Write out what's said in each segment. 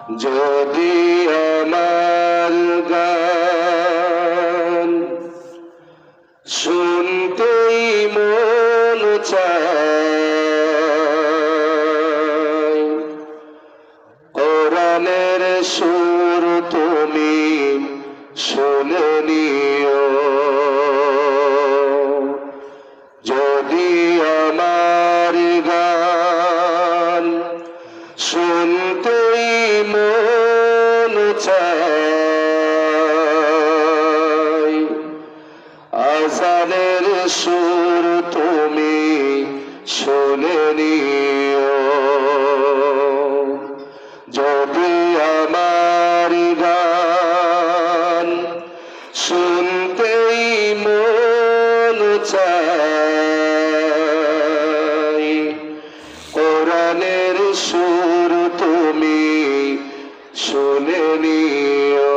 যদি আমার গান শুনতেই মন চায়, কোরআনের সুর তুমি শুনে নিও। যদি আমার গান শুনতেই মন চায়, আজানের সুর তুমি শুনে নিও। যদি আমার গান শুনতেই মন চায়, কোরআনের সুর তুমি শুনে নিও।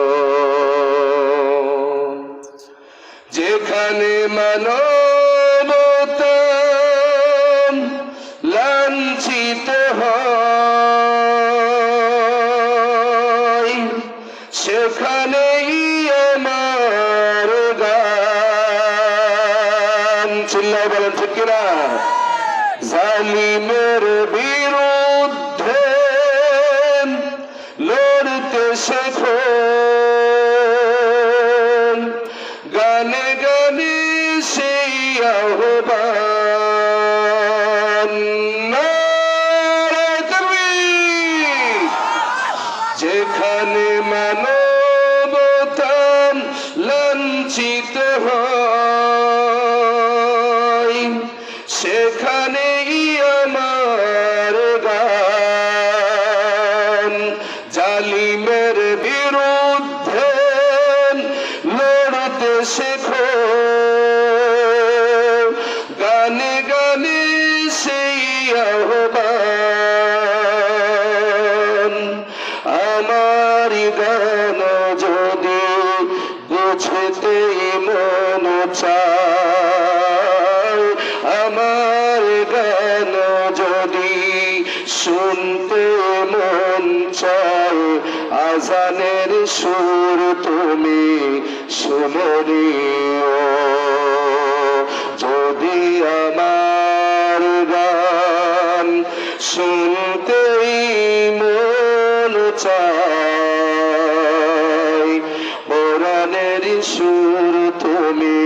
যেখানে মানবতা লাঞ্ছিত হয়, সেখানেই আমার গান। চিল্লায় বলেন ঠিক কিনা? জালিমের বিরুদ্ধে লড়তে শেখো, গানে গানে সেই আহ্বান। নারে তাকবীর। যেখানে মানবতা লাঞ্ছিত হয়, সেখানেই আমার গান। জালিমের বিরুদ্ধে লড়তে শেখো, গানে গানে সেই আহ্বান। আমার গান যদি বুঝতে মন চায়, আমার গান যদি শুনতে মন চায়, আজানের সুর তুমি শুনে নিও। যদি আমার গান শুনতেই মন চায়, কোরআনের সুর তুমি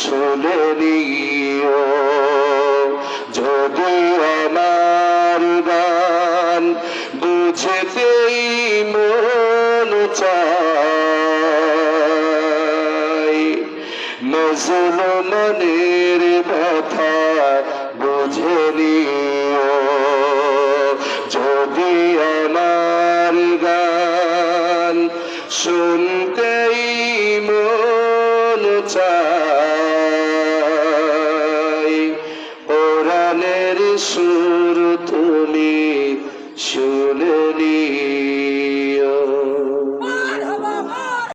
শুনে নিও। যদি আমার গান বুঝতেই মন চায়, মুসলমানের কথা বুঝে নিও। যদি আমার গান শুনতেই মন চায়, কোরআনের সুর তুমি শুনে